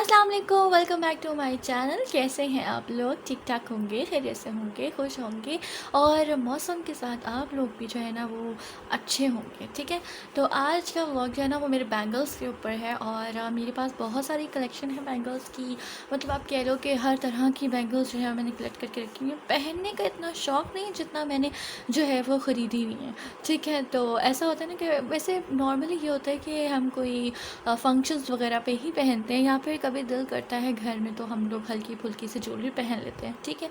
अस्सलाम वालेकुम, welcome back to my channel. कैसे हैं आप लोग? ठीक ठाक होंगे, खैरियत से होंगे, खुश होंगे और मौसम के साथ आप लोग भी जो है ना वो अच्छे होंगे। ठीक है, तो आज का व्लॉग जो है ना वो मेरे बैंगल्स के ऊपर है और मेरे पास बहुत सारी कलेक्शन है बैंगल्स की। मतलब आप कह लो कि हर तरह की बैंगल्स जो है मैंने कलेक्ट करके रखी हुई है। पहनने का इतना शौक़ नहीं जितना मैंने जो है वो ख़रीदी हुई है। ठीक है, तो ऐसा होता है ना कि वैसे नॉर्मली ये होता है कि हम कोई फंक्शंस वगैरह पे ही पहनते हैं या फिर कभी दिल करता है घर में तो हम लोग हल्की फुल्की सी ज्वेलरी पहन लेते हैं। ठीक है,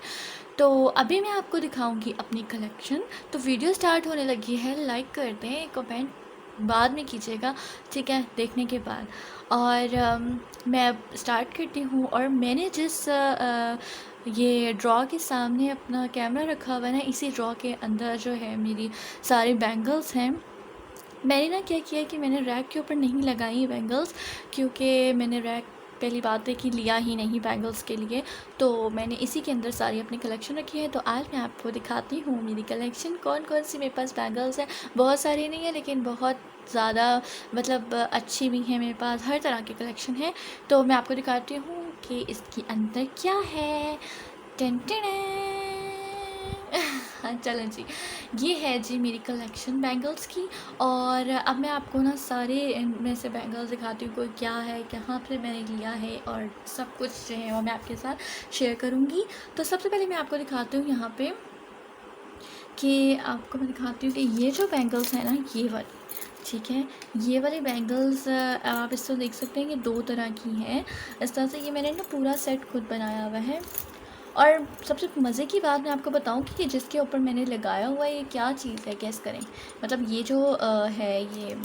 तो अभी मैं आपको दिखाऊंगी अपनी कलेक्शन। तो वीडियो स्टार्ट होने लगी है, लाइक कर दें, कमेंट बाद में कीजिएगा, ठीक है, देखने के बाद। और मैं अब स्टार्ट करती हूँ। और मैंने जिस ये ड्रॉ के सामने अपना कैमरा रखा हुआ है ना, इसी ड्रॉ के अंदर जो है मेरी सारी बैंगल्स हैं। मैंने ना क्या किया कि मैंने रैक के ऊपर नहीं लगाई बैंगल्स, क्योंकि मैंने रैक पहली बात है कि लिया ही नहीं बैंगल्स के लिए, तो मैंने इसी के अंदर सारी अपनी कलेक्शन रखी है। तो आज मैं आपको दिखाती हूँ मेरी कलेक्शन कौन कौन सी मेरे पास बैंगल्स हैं। बहुत सारी नहीं है लेकिन बहुत ज़्यादा मतलब अच्छी भी हैं, मेरे पास हर तरह की कलेक्शन है। तो मैं आपको दिखाती हूँ कि इसके अंदर क्या है। टेन चलें जी, ये है जी मेरी कलेक्शन बैंगल्स की। और अब मैं आपको ना सारे इनमें से बैंगल्स दिखाती हूँ, कोई क्या है, कहाँ से मैंने लिया है और सब कुछ जो है वो मैं आपके साथ शेयर करूँगी। तो सबसे पहले मैं आपको दिखाती हूँ यहाँ पे कि आपको मैं दिखाती हूँ कि ये जो बैंगल्स है ना ये वाली, ठीक है, ये वाले बैंगल्स आप इसको देख सकते हैं कि दो तरह की हैं। इस तरह से ये मैंने ना पूरा सेट खुद बनाया हुआ है। और सबसे मज़े की बात मैं आपको बताऊं कि जिसके ऊपर मैंने लगाया हुआ है ये क्या चीज़ है, गेस करें। मतलब ये जो है, ये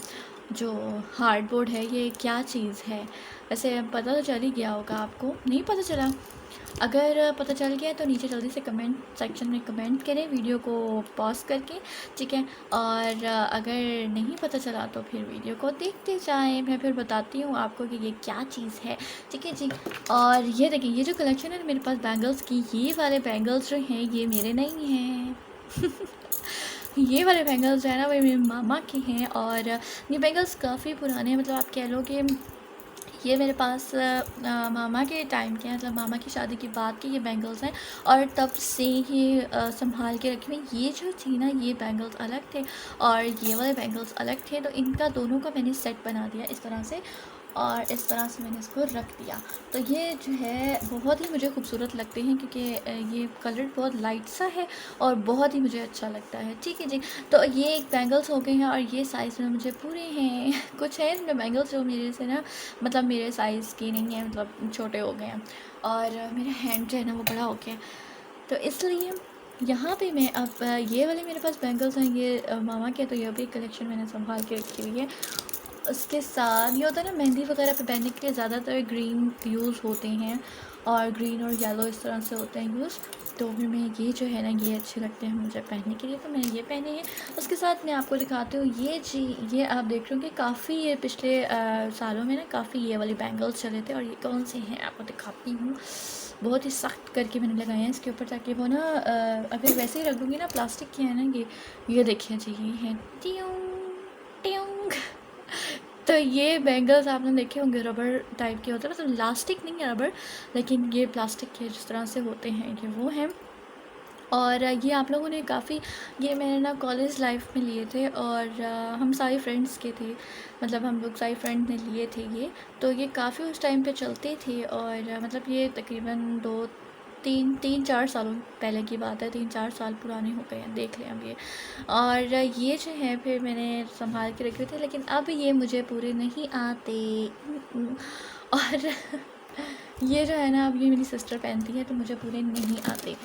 जो हार्डबोर्ड है ये क्या चीज़ है। वैसे पता तो चल ही गया होगा आपको, नहीं पता चला? अगर पता चल गया तो नीचे जल्दी से कमेंट सेक्शन में कमेंट करें वीडियो को पॉज करके, ठीक है। और अगर नहीं पता चला तो फिर वीडियो को देखते जाएं, मैं फिर बताती हूँ आपको कि ये क्या चीज़ है, ठीक है जी। और ये देखिए, ये जो कलेक्शन है मेरे पास बैंगल्स की, ये वाले बैंगल्स जो हैं ये मेरे नहीं हैं ये वाले बैंगल्स जो है ना वो मेरे मामा के हैं। और ये बैंगल्स काफ़ी पुराने हैं, मतलब आप कह लो कि ये मेरे पास मामा के टाइम के हैं, मतलब मामा की शादी के बाद के ये बैंगल्स हैं। और तब से ही संभाल के रखे हुए। ये जो थी ना ये बैंगल्स अलग थे और ये वाले बैंगल्स अलग थे, तो इनका दोनों का मैंने सेट बना दिया इस तरह से। और इस तरह से मैंने इसको रख दिया। तो ये जो है बहुत ही मुझे खूबसूरत लगते हैं, क्योंकि ये कलर बहुत लाइट सा है और बहुत ही मुझे अच्छा लगता है, ठीक है जी। तो ये एक बैंगल्स हो गए हैं और ये साइज़ में मुझे पूरे हैं कुछ है इसमें बैंगल्स जो मेरे से ना मतलब मेरे साइज़ की नहीं है, मतलब छोटे हो गए हैं और मेरा हैंड जो है ना वो बड़ा हो गया है। तो इसलिए यहाँ पे मैं अब ये वाले मेरे पास बैंगल्स हैं, ये मामा के, तो ये भी कलेक्शन मैंने संभाल के रखी हुई है। उसके साथ ये होता है ना मेहंदी वगैरह पे पहनने के लिए ज़्यादातर ग्रीन यूज़ होते हैं और ग्रीन और येलो इस तरह से होते हैं यूज़। तो फिर मैं ये जो है ना ये अच्छे लगते हैं मुझे पहनने के लिए, तो मैंने ये पहने हैं। उसके साथ मैं आपको दिखाती हूँ ये जी, ये आप देख रहे हो कि काफ़ी ये पिछले सालों में ना काफ़ी ये वाले बैंगल्स चले थे। और ये कौन से हैं आपको दिखाती हूँ। बहुत ही सख्त करके मैंने लगाए हैं इसके ऊपर, ताकि वो ना अगर वैसे ही रख दूँगी ना, प्लास्टिक के हैं ना ये देखिए जी, ये हैं ट्यूंग ट्यूंग तो ये बैंगल्स आपने देखे होंगे, रबर टाइप के होते हैं, मतलब इलास्टिक नहीं है रबर, लेकिन ये प्लास्टिक के जिस तरह से होते हैं ये वो हैं। और ये आप लोगों ने काफ़ी, ये मैंने ना कॉलेज लाइफ में लिए थे और हम सारे फ्रेंड्स के थे, मतलब हम लोग सारे फ्रेंड ने लिए थे ये। तो ये काफ़ी उस टाइम पे चलते थे और मतलब ये तकरीबन 2 3 4 सालों पहले की बात है, 3 4 साल पुराने हो गए हैं, देख लें अब ये। और ये जो है फिर मैंने संभाल के रखे थे, लेकिन अब ये मुझे पूरे नहीं आते और ये जो है ना अब ये मेरी सिस्टर पहनती है तो मुझे पूरे नहीं आते।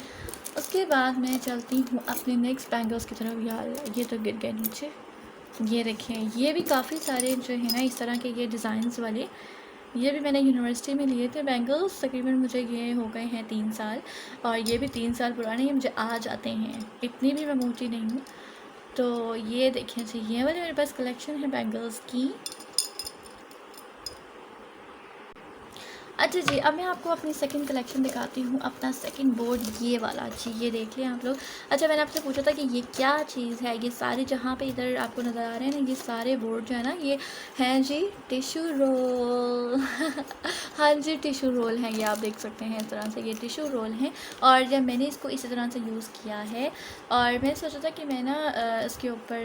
उसके बाद मैं चलती हूँ अपने नेक्स्ट बैंगल्स की तरफ। यार ये तो गिर गए नीचे। ये देखें, ये भी काफ़ी सारे जो है ना इस तरह के ये डिज़ाइंस वाले, ये भी मैंने यूनिवर्सिटी में लिए थे बैंगल्स। तकरीबन मुझे ये हो गए हैं 3 साल और ये भी 3 साल पुराने, ये मुझे आ जाते हैं, इतनी भी मैं मोटी नहीं हूँ। तो ये देखें जी, ये वाले मेरे पास कलेक्शन है बैंगल्स की। अच्छा जी, अब मैं आपको अपनी सेकंड कलेक्शन दिखाती हूँ, अपना सेकंड बोर्ड ये वाला जी, ये देख लें आप लोग। अच्छा, मैंने आपसे पूछा था कि ये क्या चीज़ है, ये सारे जहाँ पे इधर आपको नज़र आ रहे हैं ना, ये सारे बोर्ड जो है ना, ये हैं जी टिशू रोल। हाँ जी, टिशू रोल हैं, ये आप देख सकते हैं इस तरह से, ये टिशू रोल हैं। और जब मैंने इसको इसी तरह से यूज़ किया है, और मैंने सोचा था कि मैं ना इसके ऊपर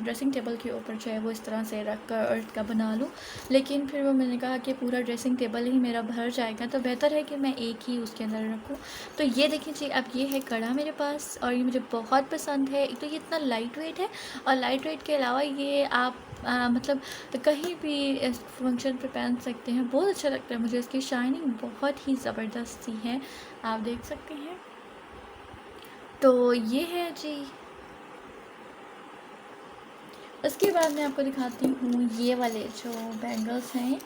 ड्रेसिंग टेबल के ऊपर जो है वो इस तरह से रख कर और इसका बना लूँ, लेकिन फिर वो मैंने कहा कि पूरा ड्रेसिंग टेबल ही मेरा भर जाएगा, तो बेहतर है कि मैं एक ही उसके अंदर रखूँ। तो ये देखिए जी, अब ये है कड़ा मेरे पास, और ये मुझे बहुत पसंद है। एक तो ये इतना लाइट वेट है, और लाइट वेट के अलावा ये आप मतलब कहीं भी फंक्शन पे पहन सकते हैं, बहुत अच्छा लगता है मुझे। इसकी शाइनिंग बहुत ही ज़बरदस्त सी है, आप देख सकते हैं। तो ये है जी। उसके बाद मैं आपको दिखाती हूँ ये वाले जो बैंगल्स हैं,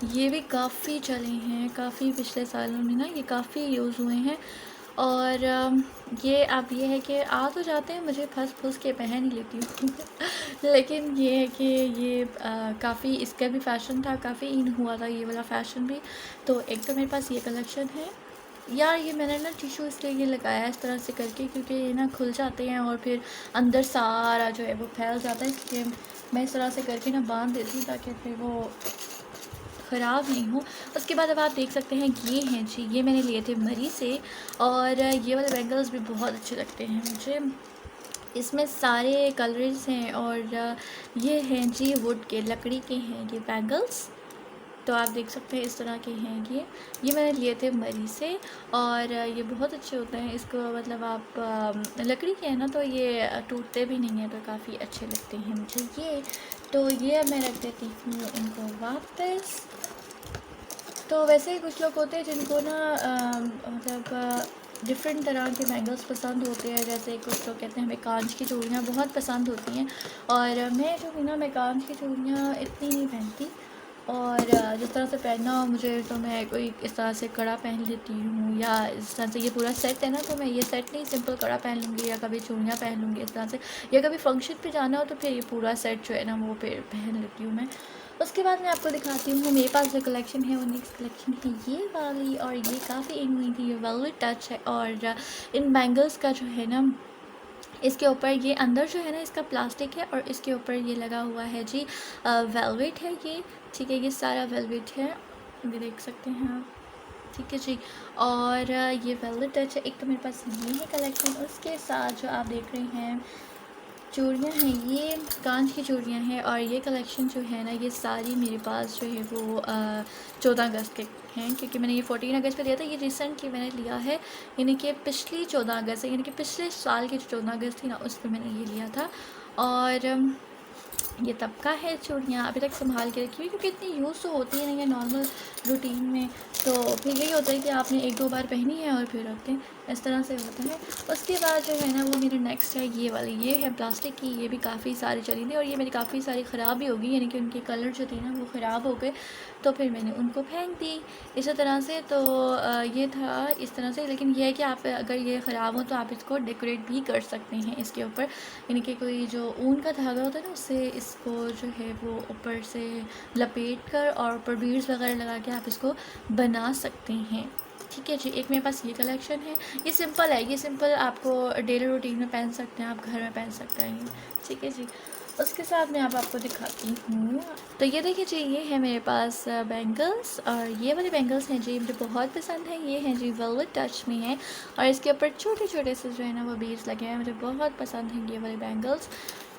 ये भी काफ़ी चले हैं, काफ़ी पिछले सालों में ना ये काफ़ी यूज़ हुए हैं। और ये अब ये है कि आ तो जाते हैं, मुझे फंस फुस के पहन ही लेती हूँ। लेकिन ये है कि ये काफ़ी, इसका भी फ़ैशन था, काफ़ी इन हुआ था ये वाला फ़ैशन भी। तो एक तो मेरे पास ये कलेक्शन है यार, ये मैंने ना टिशू इसलिए ये लगाया है इस तरह से करके, क्योंकि ये ना खुल जाते हैं और फिर अंदर सारा जो है वो फैल जाता है, इसलिए मैं इस तरह से करके ना बांध देती हूँ ताकि फिर वो ख़राब नहीं हो। उसके बाद अब आप देख सकते हैं ये हैं जी, ये मैंने लिए थे मरी से, और ये वाले बैंगल्स भी बहुत अच्छे लगते हैं मुझे। इसमें सारे कलर्स हैं, और ये हैं जी वुड के, लकड़ी के हैं ये बैंगल्स। तो आप देख सकते हैं इस तरह के हैं ये मैंने लिए थे मरी से, और ये बहुत अच्छे होते हैं। इसको मतलब आप लकड़ी के हैं ना, तो ये टूटते भी नहीं हैं, तो काफ़ी अच्छे लगते हैं मुझे ये। तो ये अब मैं रख देती हूँ इनको वापस। तो वैसे ही कुछ लोग होते हैं जिनको ना मतलब डिफरेंट तरह के बैंगल्स पसंद होते हैं, जैसे कुछ लोग कहते हैं हमें कांच की चूड़ियाँ बहुत पसंद होती हैं, और मैं जो हूँ ना, मैं कांच की चूड़ियाँ इतनी नहीं पहनती। और जिस तरह से पहनना हो मुझे, तो मैं कोई इस तरह से कड़ा पहन लेती हूँ, या इस तरह से ये पूरा सेट है ना, तो मैं ये सेट नहीं, सिंपल कड़ा पहन लूँगी, या कभी चूड़ियाँ पहन लूँगी इस तरह से, या कभी फंक्शन पे जाना हो तो फिर ये पूरा सेट जो है ना वो फिर पहन लेती हूँ मैं। उसके बाद मैं आपको दिखाती हूँ मेरे पास जो कलेक्शन है, वो नेक्स्ट कलेक्शन है ये वाली, और ये काफ़ी इन हुई थी, ये वेलवेट टच है। और इन बैंगल्स का जो है ना, इसके ऊपर ये अंदर जो है ना इसका प्लास्टिक है, और इसके ऊपर ये लगा हुआ है जी वेलवेट है ये, ठीक है, ये सारा वेलवेट है, ये देख सकते हैं आप, ठीक है जी। और ये वेलवेट टच है। एक तो मेरे पास ये है कलेक्शन, उसके साथ जो आप देख रहे हैं चूड़ियाँ हैं, ये कांच की चूड़ियाँ हैं, और ये कलेक्शन जो है ना, ये सारी मेरे पास जो है वो 14 अगस्त के हैं, क्योंकि मैंने ये 14 अगस्त पे लिया था, ये रिसेंटली मैंने लिया है, यानी कि पिछली 14 अगस्त है, यानी कि पिछले साल की जो 14 अगस्त थी ना, उस पर मैंने ये लिया था। और ये तब का है चूड़ियाँ, अभी तक संभाल के रखी हुई, क्योंकि इतनी यूज़ तो होती ही नहीं है नॉर्मल रूटीन में, तो फिर यही होता है कि आपने एक दो बार पहनी है और फिर रखते हैं, इस तरह से होता है। उसके बाद जो है ना वो मेरे नेक्स्ट है ये वाली, ये है प्लास्टिक की, ये भी काफ़ी सारी चली थी, और ये मेरी काफ़ी सारी ख़राब भी हो गई, यानी कि उनके कलर जो थे ना वो ख़राब हो गए, तो फिर मैंने उनको फेंक दी इसी तरह से। तो ये था इस तरह से, लेकिन ये है कि आप अगर ये ख़राब हो तो आप इसको डेकोरेट भी कर सकते हैं इसके ऊपर, यानी कि कोई जो ऊन का धागा होता है ना, उससे इसको जो है वो ऊपर से लपेट कर और ऊपर बीड्स वगैरह लगा के आप इसको बना सकते हैं, ठीक है जी। एक मेरे पास ये कलेक्शन है, ये सिंपल है, ये सिंपल आपको डेली रूटीन में पहन सकते हैं, आप घर में पहन सकते हैं, ठीक है जी। उसके साथ मैं अब आपको दिखाती हूँ, तो ये देखिए जी, ये है मेरे पास बैंगल्स, और ये वाले बैंगल्स हैं जी मुझे बहुत पसंद है, ये हैं जी वेलवेट टच में है, और इसके ऊपर छोटे छोटे से जो है ना वो बीड्स लगे हैं, मुझे बहुत पसंद हैं ये वाले बैंगल्स।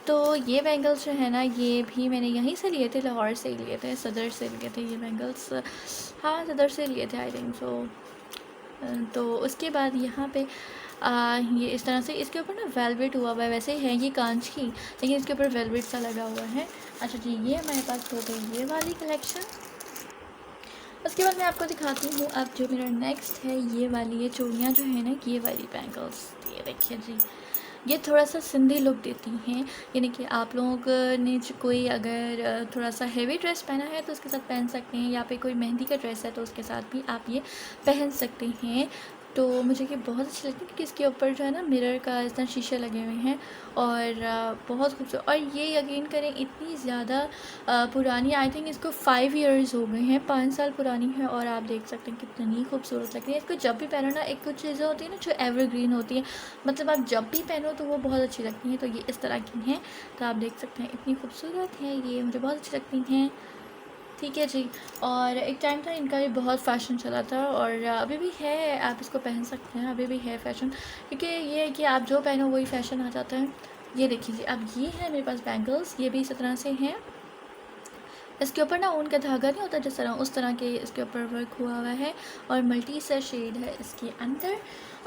तो ये बैंगल्स जो है ना, ये भी मैंने यहीं से लिए थे, लाहौर से ही लिए थे, सदर से लिए थे ये बैंगल्स, हाँ सदर से लिए थे आई थिंक सो। तो उसके बाद यहाँ पे ये इस तरह से इसके ऊपर ना वेलवेट हुआ हुआ है, वैसे है ये कांच की, लेकिन इसके ऊपर वेलवेट सा लगा हुआ है। अच्छा जी, ये हमारे पास हो गई ये वाली कलेक्शन। उसके बाद मैं आपको दिखाती हूँ अब जो मेरा नेक्स्ट है ये वाली, ये चूड़ियाँ जो है ना, ये वाली बैंगल्स, ये देखिए जी, ये थोड़ा सा सिंधी लुक देती हैं, यानी कि आप लोगों ने जो कोई अगर थोड़ा सा हेवी ड्रेस पहना है तो उसके साथ पहन सकते हैं, या फिर कोई मेहंदी का ड्रेस है तो उसके साथ भी आप ये पहन सकते हैं। तो मुझे ये बहुत अच्छी लगती है क्योंकि इसके ऊपर जो है ना मिरर का इस तरह शीशे लगे हुए हैं और बहुत खूबसूरत। और ये यकीन करें इतनी ज़्यादा पुरानी, आई थिंक इसको 5 इयर्स हो गए हैं, 5 साल पुरानी है। और आप देख सकते हैं कितनी खूबसूरत लगती है। इसको जब भी पहनो ना, एक कुछ चीज़ें होती हैं ना जो एवरग्रीन होती हैं, मतलब आप जब भी पहनो तो वो बहुत अच्छी लगती हैं। तो ये इस तरह की हैं, तो आप देख सकते हैं इतनी खूबसूरत है, ये मुझे बहुत अच्छी लगती हैं। ठीक है जी। और एक टाइम था इनका भी बहुत फ़ैशन चला था और अभी भी है, आप इसको पहन सकते हैं, अभी भी है फ़ैशन, क्योंकि ये है कि आप जो पहनो वही फ़ैशन आ जाता है। ये देखिए जी, अब ये है मेरे पास बैंगल्स, ये भी इस तरह से हैं। इसके ऊपर ना ऊन का धागा नहीं होता जिस तरह, उस तरह के इसके ऊपर वर्क हुआ हुआ है और मल्टी सा शेड है इसके अंदर।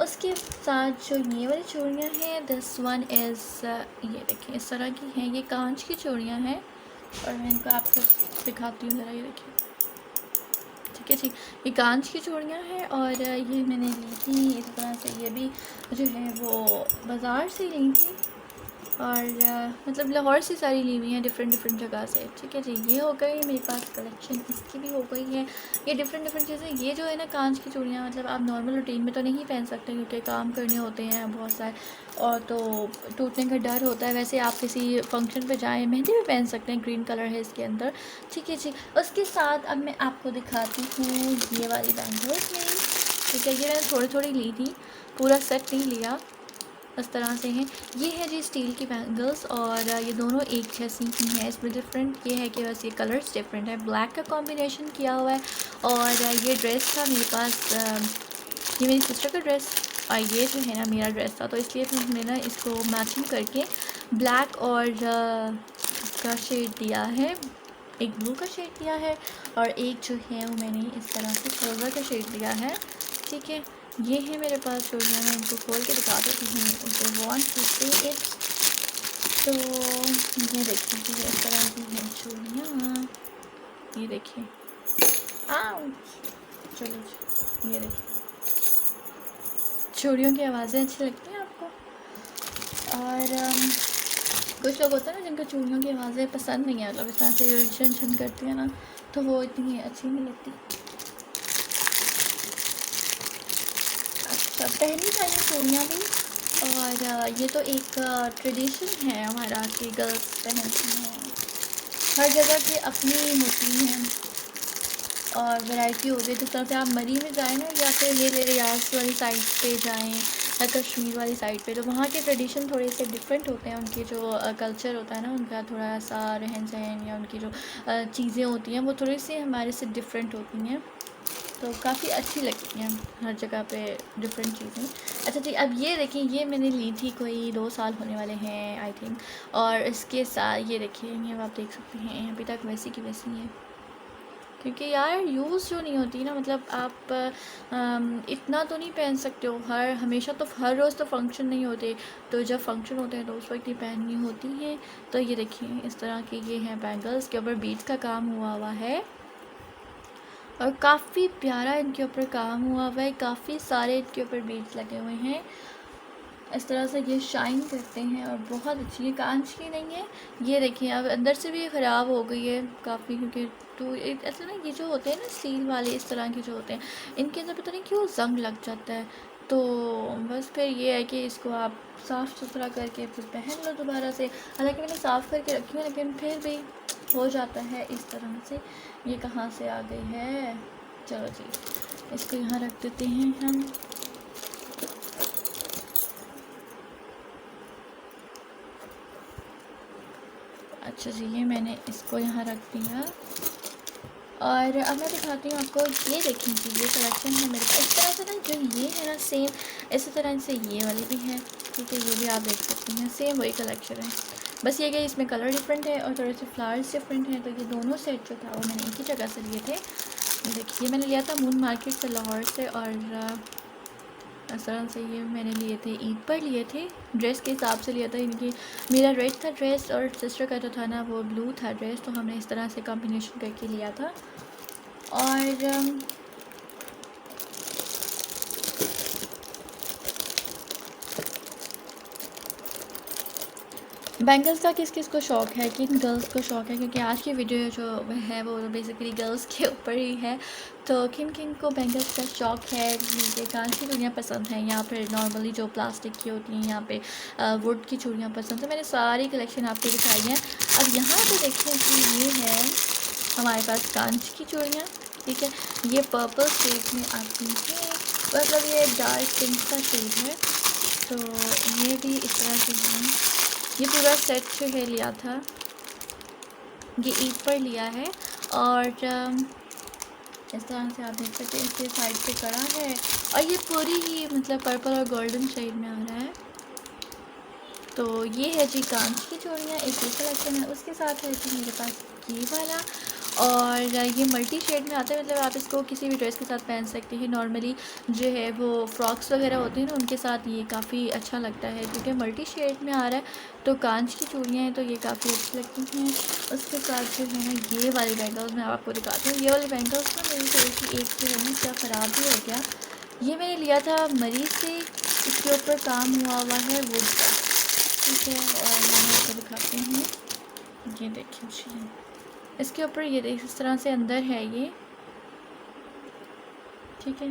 उसके साथ जो ये वाली चूड़ियाँ हैं, दिस वन इज़, ये देखिए इस तरह की हैं, ये कांच की चूड़ियाँ हैं और मैं इनको आपको दिखाती हूँ ज़रा, ये देखिए। ठीक है जी, ये कांच की चूड़ियाँ हैं और ये मैंने ली थी इस तरह से, ये भी जो है वो बाज़ार से ली थी और मतलब लाहौर से सारी ली हुई हैं, डिफरेंट जगह से। ठीक है जी, ये हो गई मेरे पास कलेक्शन, इसकी भी हो गई है। ये डिफरेंट चीज़ें, ये जो है ना कांच की चूड़ियाँ, मतलब आप नॉर्मल रूटीन में तो नहीं पहन सकते क्योंकि काम करने होते हैं बहुत सारे और तो टूटने का डर होता है। वैसे आप किसी फंक्शन पे जाएँ, मेहंदी भी पहन सकते हैं, ग्रीन कलर है इसके अंदर। ठीक है जी, उसके साथ अब मैं आपको दिखाती हूँ ये वाली बैंगल्स मेरी। ठीक है, ये मैंने थोड़ी ली थी, पूरा सेट नहीं लिया, इस तरह से हैं। ये है जी स्टील की बैंगल्स और ये दोनों एक जैसी ही हैं। इसमें डिफरेंट ये है कि बस ये कलर्स डिफरेंट है, ब्लैक का कॉम्बिनेशन किया हुआ है। और ये ड्रेस था मेरे पास, ये मेरी सिस्टर का ड्रेस और ये जो है ना मेरा ड्रेस था, तो इसलिए फिर हमने ना इसको मैचिंग करके ब्लैक और इसका शेड दिया है, एक ब्लू का शेड दिया है और एक जो है वो मैंने इस तरह से सिल्वर का शेड दिया है। ठीक है, ये है मेरे पास चूड़ियाँ, मैं इनको खोल के दिखा देती हूँ if you want to see it. तो ये देखिए, ये इस तरह की हैं चूड़ियाँ, ये देखिए। चलो जी, ये देखिए, चूड़ियों की आवाज़ें अच्छी लगती हैं आपको? और कुछ लोग होते हैं ना जिनको चूड़ियों की आवाज़ें पसंद नहीं है, मतलब इस तरह से छन छन करती है ना, तो वो इतनी अच्छी नहीं लगती। अच्छा, पहनी चाहिए चूड़ियाँ भी। और ये तो एक ट्रेडिशन है हमारा कि गर्ल्स पहनती हैं, हर जगह की अपनी होती हैं और वैरायटी होती है। जिस तरह से आप मरी में जाएँ ना या फिर हिल एरियाज़ वाली साइड पे जाएँ या कश्मीर वाली साइड पे, तो वहाँ के ट्रेडिशन थोड़े से डिफरेंट होते हैं। उनके जो कल्चर होता है ना, उनका थोड़ा सा रहन सहन या उनकी जो चीज़ें होती हैं वो थोड़ी सी हमारे से डिफरेंट होती हैं, तो काफ़ी अच्छी लगती हैं हर जगह पे डिफरेंट चीज़ें। अच्छा जी, अब ये देखिए, ये मैंने ली थी, कोई 2 साल होने वाले हैं आई थिंक। और इसके साथ ये देखिए, ये आप देख सकते हैं अभी तक वैसी की वैसी है, क्योंकि यार यूज़ जो नहीं होती ना, मतलब आप इतना तो नहीं पहन सकते हो हर हमेशा, तो हर रोज़ तो फंक्शन नहीं होते, तो जब फंक्शन होते हैं तो उस वक्त ही पहननी होती हैं। तो ये देखिए इस तरह के ये हैं बैंगल्स, के ऊपर बीट्स का काम हुआ है और काफ़ी प्यारा इनके ऊपर काम हुआ है, काफ़ी सारे इनके ऊपर बीड्स लगे हुए हैं। इस तरह से ये शाइन करते हैं और बहुत अच्छी है, कांच की नहीं है। ये देखिए, अब अंदर से भी ख़राब हो गई है काफ़ी, क्योंकि तो ऐसा ना, ये जो होते हैं ना स्टील वाले इस तरह के जो होते हैं, इनके अंदर पता नहीं क्यों जंग लग जाता है। तो बस फिर ये है कि इसको आप साफ़ सुथरा करके फिर पहन लो दोबारा से। हालांकि मैंने साफ़ करके रखी है लेकिन फिर भी हो जाता है इस तरह से। ये कहाँ से आ गई है? चलो जी, इसको यहाँ रख देते हैं हम। अच्छा जी, ये मैंने इसको यहाँ रख दिया और अब मैं दिखाती हूँ आपको। ये देखें जी, ये कलेक्शन है मेरे पास इस तरह से ना, जो ये है ना सेम इसी तरह से ये वाली भी है। ठीक है, ये भी आप देख सकते हैं, सेम वही कलेक्शन है, बस ये कि इसमें कलर डिफरेंट है और थोड़े से फ्लावर्स डिफरेंट हैं। तो ये दोनों सेट जो था वो मैंने एक ही जगह से लिए थे। देखिए, मैंने लिया था मून मार्केट से लाहौर से और इस तरह से ये मैंने लिए थे, ईद पर लिए थे, ड्रेस के हिसाब से लिया था। इनकी मेरा रेड था ड्रेस और सिस्टर का जो था ना वो ब्लू था ड्रेस, तो हमने इस तरह से कॉम्बिनेशन करके लिया था। और बैंगल्स का किस किस को शौक़ है, किन गर्ल्स को शौक़ है, क्योंकि आज की वीडियो जो है वो बेसिकली गर्ल्स के ऊपर ही है। तो किन किन को बैंगल्स का शौक़ है, ये कांच की चूड़ियाँ पसंद हैं या फिर नॉर्मली जो प्लास्टिक की होती हैं, यहाँ पे वुड की चूड़ियाँ पसंद है। मैंने सारी कलेक्शन आपको दिखाई है। अब यहाँ पे देखें कि ये है हमारे पास कांच की चूड़ियाँ, ठीक है। ये पर्पल शेड में आती हैं, मतलब ये डार्क पिंक का शेड है। तो ये भी इस तरह से है। ये पूरा सेट जो है लिया था, ये ईद पर लिया है। और इस तरह से आप देख सकते हैं, इसके साइड पे कड़ा है और ये पूरी ही मतलब पर्पल और गोल्डन शेड में आ रहा है। तो ये है जी कांच की चूड़ियाँ, एक ये कलेक्शन है। उसके साथ है जी मेरे पास ये वाला, और ये मल्टी शेड में आता है, मतलब आप इसको किसी भी ड्रेस के साथ पहन सकते हैं। नॉर्मली जो है वो फ्रॉक्स वगैरह होते हैं ना, उनके साथ ये काफ़ी अच्छा लगता है क्योंकि मल्टी शेड में आ रहा है। तो कांच की चूड़ियाँ हैं तो ये काफ़ी अच्छी लगती हैं। उसके साथ जो है ना ये वाली बैंगल्स मैं आपको दिखाती हूँ। ये वाली बैंगल्स ना मेरी थोड़ी सी एक जो है ना क्या ख़राब भी हो गया। ये मैंने लिया था मरी से, इसके ऊपर काम हुआ है वुड का, ठीक है। और मैं आपको दिखाती हूँ, ये देखिए जी, इसके ऊपर ये देख इस तरह से अंदर है ये, ठीक है।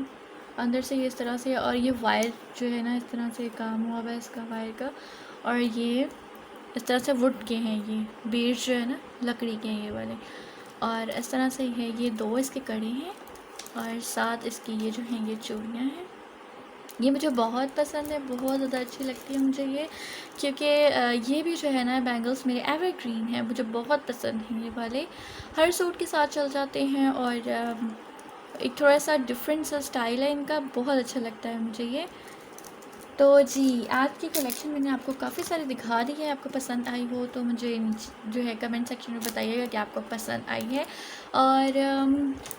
अंदर से ये इस तरह से, और ये वायर जो है ना इस तरह से काम हुआ है इसका वायर का। और ये इस तरह से वुड के हैं, ये बीड्स जो है ना लकड़ी के हैं ये वाले। और इस तरह से है, ये दो इसके कड़े हैं और साथ इसकी ये जो हैं ये चूड़ियाँ हैं। ये मुझे बहुत पसंद है, बहुत ज़्यादा अच्छी लगती है मुझे ये, क्योंकि ये भी जो है ना बैंगल्स मेरे एवरग्रीन हैं, मुझे बहुत पसंद हैं ये वाले। हर सूट के साथ चल जाते हैं और एक थोड़ा सा डिफरेंट सा स्टाइल है इनका, बहुत अच्छा लगता है मुझे ये। तो जी आज की कलेक्शन मैंने आपको काफ़ी सारी दिखा दी है। आपको पसंद आई हो तो मुझे जो है कमेंट सेक्शन में बताइएगा कि आपको पसंद आई है। और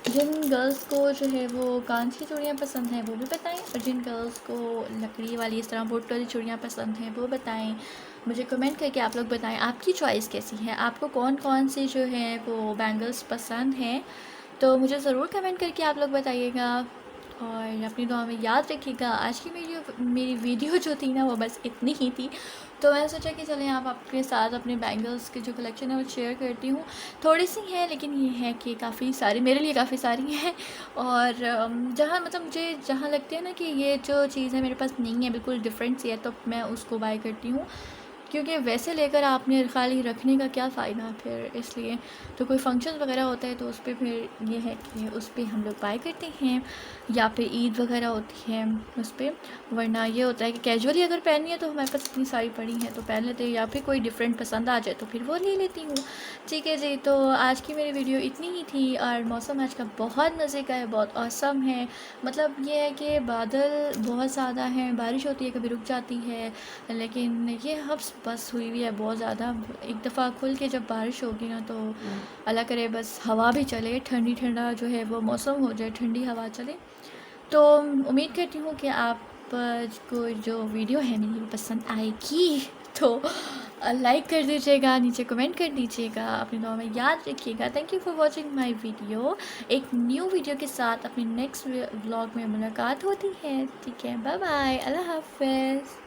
जिन गर्ल्स को जो है वो कांच की चूड़ियाँ पसंद हैं वो भी बताएं, और जिन गर्ल्स को लकड़ी वाली इस तरह वुड वाली चूड़ियाँ पसंद हैं वो बताएं। मुझे कमेंट करके आप लोग बताएं आपकी चॉइस कैसी है, आपको कौन कौन सी जो है वो बैंगल्स पसंद हैं। तो मुझे ज़रूर कमेंट करके आप लोग बताइएगा और अपनी दुआ में याद रखिएगा। आज की मेरी वीडियो जो थी ना वो बस इतनी ही थी। तो मैंने सोचा कि चलें आप आपके साथ अपने बैंगल्स की जो कलेक्शन है वो शेयर करती हूँ। थोड़ी सी है लेकिन ये है कि काफ़ी सारी मेरे लिए काफ़ी सारी हैं। और जहाँ मतलब मुझे जहाँ लगती है ना कि ये जो चीज़ है मेरे पास नहीं है, बिल्कुल डिफरेंट सी है, तो मैं उसको बाय करती हूँ, क्योंकि वैसे लेकर आपने खाली रखने का क्या फ़ायदा फिर, इसलिए। तो कोई फंक्शन वगैरह होता है तो उस पर फिर ये है कि उस पर हम लोग बाय करते हैं, या फिर ईद वगैरह होती है उस पर। वरना ये होता है कि कैजुअली अगर पहननी है तो हमारे पास इतनी सारी पड़ी हैं तो पहन लेते हैं, या फिर कोई डिफरेंट पसंद आ जाए तो फिर वो ले लेती हूँ। ठीक है जी, तो आज की मेरी वीडियो इतनी ही थी। और मौसम आज का बहुत मज़े का है, बहुत औसम है। मतलब ये है कि बादल बहुत ज़्यादा हैं, बारिश होती है कभी रुक जाती है, लेकिन ये हब्स बस हुई हुई है बहुत ज़्यादा। एक दफ़ा खुल के जब बारिश होगी ना तो अल्लाह करे बस हवा भी चले, ठंडी ठंडा जो है वो मौसम हो जाए, ठंडी हवा चले। तो उम्मीद करती हूँ कि आप को जो वीडियो है मेरी वो पसंद आएगी। तो लाइक कर दीजिएगा, नीचे कमेंट कर दीजिएगा, अपनी दुआ में याद रखिएगा। Thank you for watching my video. एक न्यू वीडियो के साथ अपनी नेक्स्ट व्लॉग में मुलाकात होती है। ठीक है, बाय बाय, अल्लाह हाफ़िज़।